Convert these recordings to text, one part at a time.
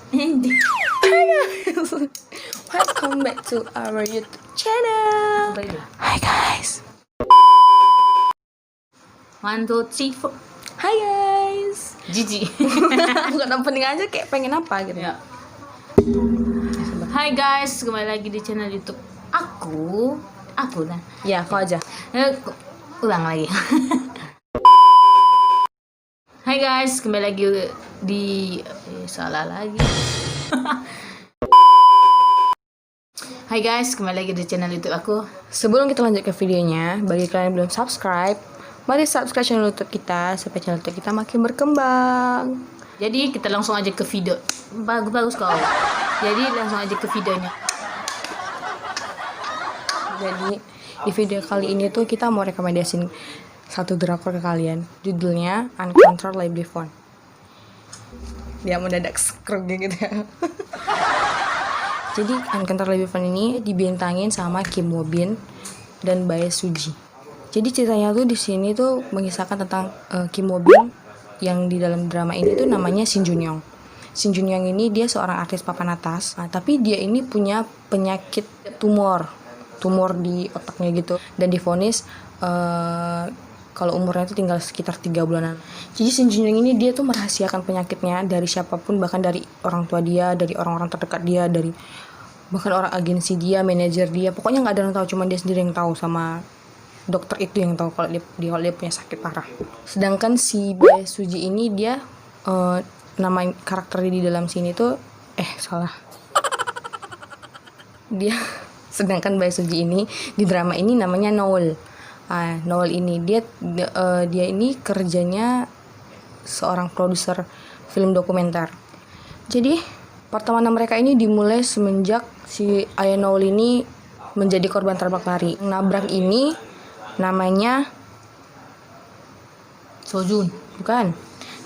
Welcome back to our YouTube channel. Hi guys. 1, 2, 3, 4. Hai guys. Jijik. Bukan opening aja, kayak pengen apa gitu. Ya. Hai guys, kembali lagi di channel YouTube aku lah. Ya, kau aja. Ulang lagi. Hai guys, kembali lagi di salah lagi. Hai guys, kembali lagi di channel YouTube aku. Sebelum kita lanjut ke videonya, bagi kalian yang belum subscribe, mari subscribe channel YouTube kita supaya channel YouTube kita makin berkembang. Jadi kita langsung aja ke video. Bagus kau. Jadi langsung aja ke videonya. Jadi di video kali ini tuh kita mau rekomendasiin satu drakor ke kalian. Judulnya Uncontrolled Lively Fun. Dia mendadak scroll gitu ya. Jadi Uncontrolled Lively Fun ini dibintangin sama Kim Woo Bin dan Bae Suji. Jadi ceritanya tuh di sini tuh mengisahkan tentang Kim Woo Bin yang di dalam drama ini tuh namanya Shin Jun Young. Shin Jun Young ini dia seorang artis papan atas, tapi dia ini punya penyakit tumor di otaknya gitu, dan divonis kalau umurnya itu tinggal sekitar 3 bulanan. Jadi Shin Jun Young ini dia tuh merahasiakan penyakitnya dari siapapun, bahkan dari orang tua dia, dari orang-orang terdekat dia, dari bahkan orang agensi dia, manajer dia, pokoknya nggak ada yang tahu, cuma dia sendiri yang tahu, sama dokter itu yang tahu kalau dia punya sakit parah. Sedangkan si Bae Suji ini dia nama karakter di dalam sini tuh dia sedangkan Bae Suji ini di drama ini namanya Noel. Noel ini dia ini kerjanya seorang produser film dokumenter. Jadi pertemanan mereka ini dimulai semenjak si Ayah Noel ini menjadi korban tabrak lari. Nabrak ini namanya Sojun. bukan.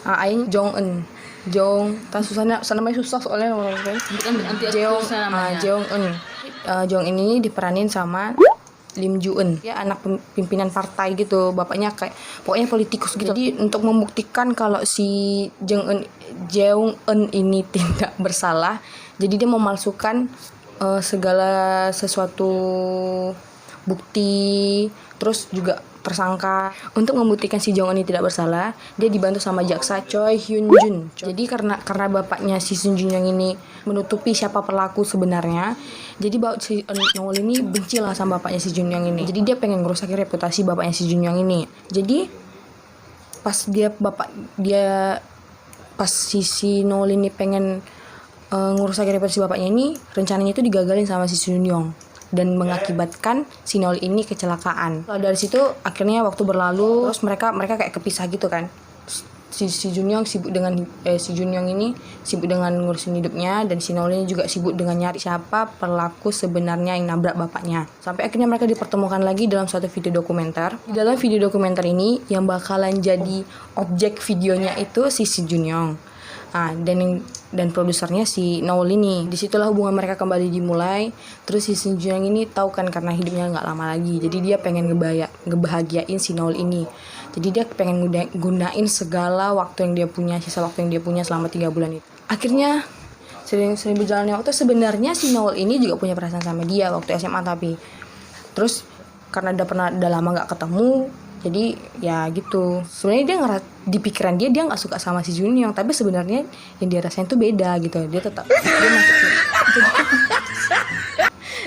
Ayah Jong Eun. Namanya susah soalnya Bukan anti namanya. Jeong Eun. Jong Eun ini diperanin sama Lim Ju Eun. Dia anak pimpinan partai gitu, bapaknya kayak pokoknya politikus gitu. Jadi untuk membuktikan kalau si Jeong Eun ini tidak bersalah, jadi dia memalsukan segala sesuatu bukti, terus juga tersangka. Untuk membuktikan si Jong Eun ini tidak bersalah, dia dibantu sama jaksa Choi Hyun Jun. Jadi karena bapaknya si Shin Jun Young ini menutupi siapa pelaku sebenarnya, jadi si Noel ini benci lah sama bapaknya si Jun Young ini. Jadi dia pengen ngerusakin reputasi bapaknya si Jun Young ini. Jadi pas si Noel ini pengen ngerusakin reputasi bapaknya ini, rencananya itu digagalin sama si Jun Young dan mengakibatkan si Noel ini kecelakaan. Dari situ akhirnya waktu berlalu, terus mereka kayak kepisah gitu kan. Si Jun Young sibuk dengan si Jun Young ini sibuk dengan ngurusin hidupnya, dan si Noel ini juga sibuk dengan nyari siapa pelaku sebenarnya yang nabrak bapaknya. Sampai akhirnya mereka dipertemukan lagi dalam suatu video dokumenter. Di dalam video dokumenter ini yang bakalan jadi objek videonya itu si Jun Young. Dan produsernya si Noel ini. Disitulah hubungan mereka kembali dimulai. Terus si Shin Jun Young ini tahu kan karena hidupnya nggak lama lagi, jadi dia pengen ngebahagiain si Noel ini. Jadi dia pengen gunain segala waktu yang dia punya, sisa waktu yang dia punya selama 3 bulan itu. Akhirnya sering berjalannya waktu, sebenarnya si Noel ini juga punya perasaan sama dia waktu SMA, tapi terus karena udah lama nggak ketemu, jadi ya gitu. Sebenarnya dia di pikiran dia nggak suka sama si Jun Young, tapi sebenarnya yang dia rasain tuh beda gitu. Dia tetap dia masuk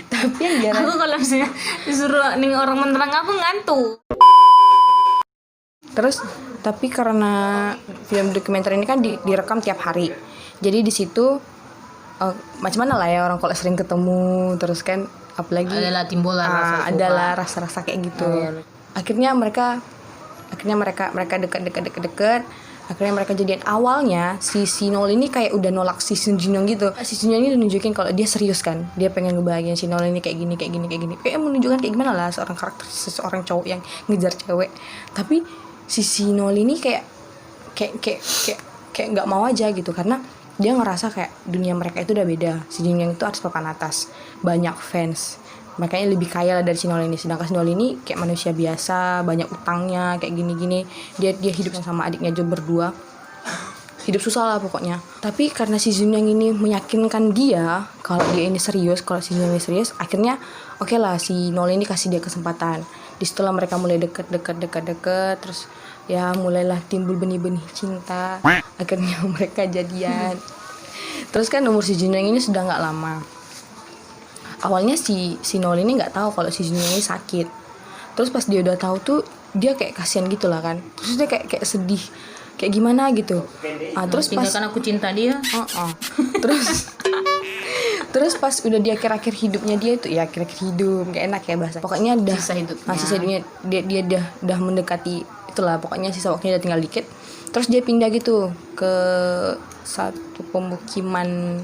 tapi yang dia Aku kalau misalnya disuruh nih orang menerang aku ngantuk. Terus tapi karena film dokumenter ini kan direkam tiap hari, jadi di situ macam mana lah ya orang kalau sering ketemu terus kan, apalagi adalah timbul adalah rasa-rasa kayak gitu. Akhirnya mereka dekat. Akhirnya mereka jadian. Awalnya si Noel ini kayak udah nolak si Shin Jun Young gitu. Si Shin Jun Young ini nunjukin kalau dia serius kan, dia pengen ngebahagiain si Noel ini kayak gini. Kayak menunjukkan kayak gimana lah seorang cowok yang ngejar cewek. Tapi si Noel ini kayak nggak mau aja gitu, karena dia ngerasa kayak dunia mereka itu udah beda. Si Jun Young itu artis papan atas, banyak fans, makanya lebih kaya lah dari si Noel ini. Sedangkan si Noel ini kayak manusia biasa, banyak utangnya, kayak gini-gini. Dia hidup sama adiknya aja berdua. hidup susah lah pokoknya. Tapi karena si Jun yang ini meyakinkan dia kalau dia ini serius, kalau si Jun ini serius, akhirnya oke lah si Nol ini kasih dia kesempatan. Di setelah mereka mulai deket, terus ya mulailah timbul benih-benih cinta. Akhirnya mereka jadian. Terus kan umur si Jun yang ini sudah nggak lama. Awalnya si Nol ini nggak tahu kalau si Jun yang ini sakit. Terus pas dia udah tahu tuh dia kayak kasihan gitu lah kan. Terus dia kayak sedih, kayak gimana gitu. Terus pas tinggalkan aku cinta dia. terus pas udah di akhir-akhir hidupnya dia itu, ya akhir-akhir hidup kayak enak ya bahasa. Pokoknya udah Sisa hidupnya. sisa hidupnya dia udah mendekati itulah, pokoknya sisa waktunya udah tinggal dikit. Terus dia pindah gitu ke satu pemukiman,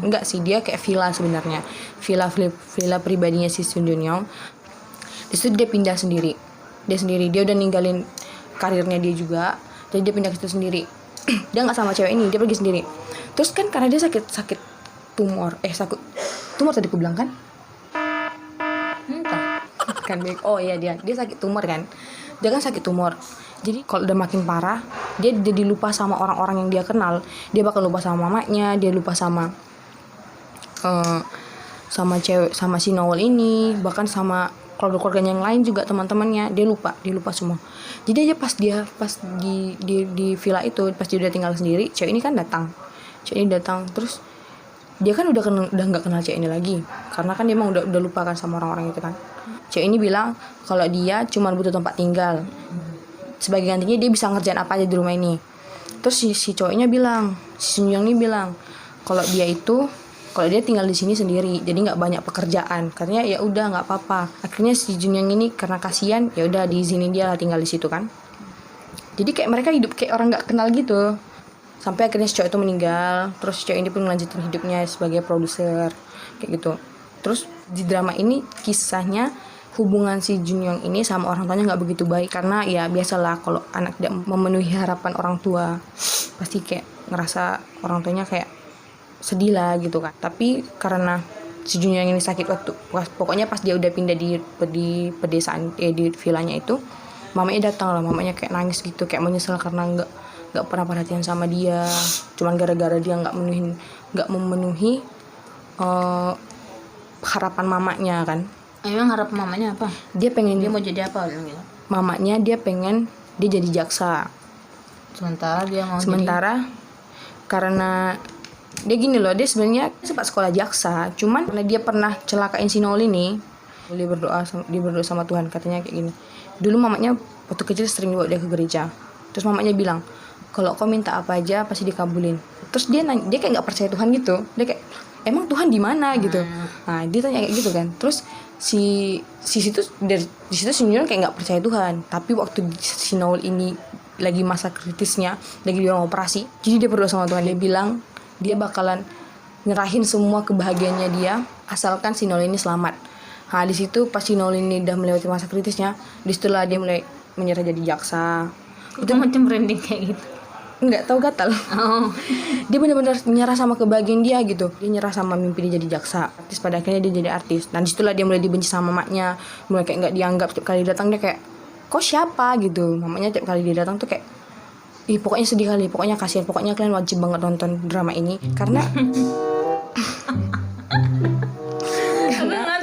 enggak sih, dia kayak villa sebenarnya. Villa pribadinya si Sun Jun Yong. Di situ dia pindah sendiri. Dia udah ninggalin karirnya dia juga. Jadi dia pindah ke situ sendiri. Dia nggak sama cewek ini, dia pergi sendiri. Terus kan karena dia sakit tumor. Tumor tadi aku bilang kan? Entah. Kan oh iya dia sakit tumor kan. Dia kan sakit tumor. Jadi kalau udah makin parah, dia jadi lupa sama orang-orang yang dia kenal. Dia bakal lupa sama mamanya, dia lupa sama cewek, sama si Noel ini, bahkan sama keluarga-keluarganya yang lain juga, teman-temannya. Dia lupa semua. Jadi aja pas di villa itu, pas dia udah tinggal sendiri, cewek ini datang. Terus dia kan udah nggak kenal cewek ini lagi, karena kan dia emang udah lupa kan sama orang-orang itu kan. Cewek ini bilang kalau dia cuma butuh tempat tinggal, sebagai gantinya dia bisa ngerjain apa aja di rumah ini. Terus si cowoknya bilang, si Sun Young ini bilang kalau dia tinggal di sini sendiri, jadi nggak banyak pekerjaan. Katanya ya udah nggak apa-apa. Akhirnya si Jun Young ini karena kasihan, ya udah diizinin dia lah tinggal di situ kan. Jadi kayak mereka hidup kayak orang nggak kenal gitu. Sampai akhirnya si cowok itu meninggal. Terus si cowok ini pun melanjutkan hidupnya sebagai produser kayak gitu. Terus di drama ini kisahnya hubungan si Jun Young ini sama orang tuanya nggak begitu baik, karena ya biasalah kalau anak tidak memenuhi harapan orang tua pasti kayak ngerasa orang tuanya kayak sedih lah gitu kan. Tapi karena si Jun Young ini sakit pokoknya pas dia udah pindah di pedesaan di villanya itu, mamanya datang lah. Mamanya kayak nangis gitu, kayak menyesal karena nggak pernah perhatian sama dia, cuman gara-gara dia nggak memenuhi harapan mamanya kan. Emang harap mamanya apa? Dia Mau jadi apa? Mamanya dia pengen dia jadi jaksa. Sementara karena dia gini loh, dia sebenarnya sempat sekolah jaksa, cuman karena dia pernah celakain si Nol ini, dia berdoa sama Tuhan, katanya kayak gini. Dulu mamanya waktu kecil sering bawa dia ke gereja. Terus mamanya bilang, kalau kau minta apa aja pasti dikabulin. Terus dia kayak nggak percaya Tuhan gitu. Dia kayak, emang Tuhan di mana gitu. Nah dia tanya kayak gitu kan. Terus di situ si Nol kayak nggak percaya Tuhan. Tapi waktu si Nol ini lagi masa kritisnya, lagi di ruang operasi, jadi dia berdoa sama Tuhan. Dia bilang dia bakalan nyerahin semua kebahagiaannya dia asalkan si Nol ini selamat. Nah di situ pas si Nol ini udah melewati masa kritisnya, disitulah dia mulai menyerah jadi jaksa. Itu macam branding kayak gitu. Nggak tahu, gatal. Dia benar-benar nyerah sama kebahagiaan dia gitu. Dia nyerah sama mimpi dia jadi jaksa. Terus pada akhirnya dia jadi artis. Dan disitulah dia mulai dibenci sama mamanya, mulai kayak nggak dianggap. Setiap kali datang dia kayak, kok siapa gitu. Mamanya tiap kali dia datang tuh kayak, pokoknya sedih kali, pokoknya kasihan, pokoknya kalian wajib banget nonton drama ini karena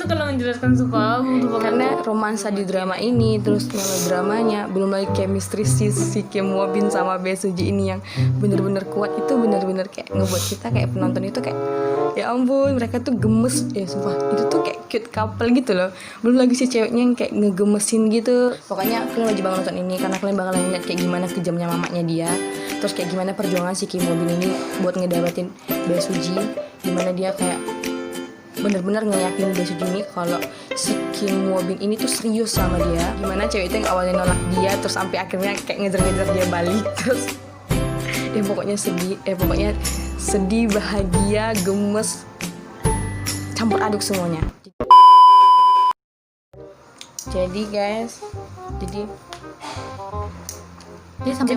kalau menjelaskan suka karena romansa di drama ini, terus melodramanya, belum lagi chemistry si Kim Woo Bin sama Bae Suji ini yang bener-bener kuat. Itu bener-bener kayak ngebuat kita kayak penonton itu kayak, ya ampun mereka tuh gemes ya, sumpah itu tuh kayak cute couple gitu loh. Belum lagi si ceweknya yang kayak ngegemesin gitu. Pokoknya kalian wajib banget nonton ini karena kalian bakalan lihat kayak gimana kejamnya mamanya dia, terus kayak gimana perjuangan si Kim Woo Bin ini buat ngedapetin Bae Suji, gimana dia kayak bener-bener ngeyakinin Bae Suji ini kalau si Kim Woo Bin ini tuh serius sama dia. Gimana cewek itu yang awalnya nolak dia, terus sampai akhirnya kayak ngejar-ngejar dia balik. Terus pokoknya sedih, bahagia, gemes, campur aduk semuanya. Jadi guys, jadi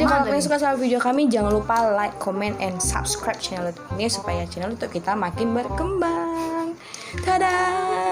kalau kalian suka sama video kami, jangan lupa like, comment, and subscribe channel YouTube ini supaya channel YouTube kita makin berkembang. Dadah.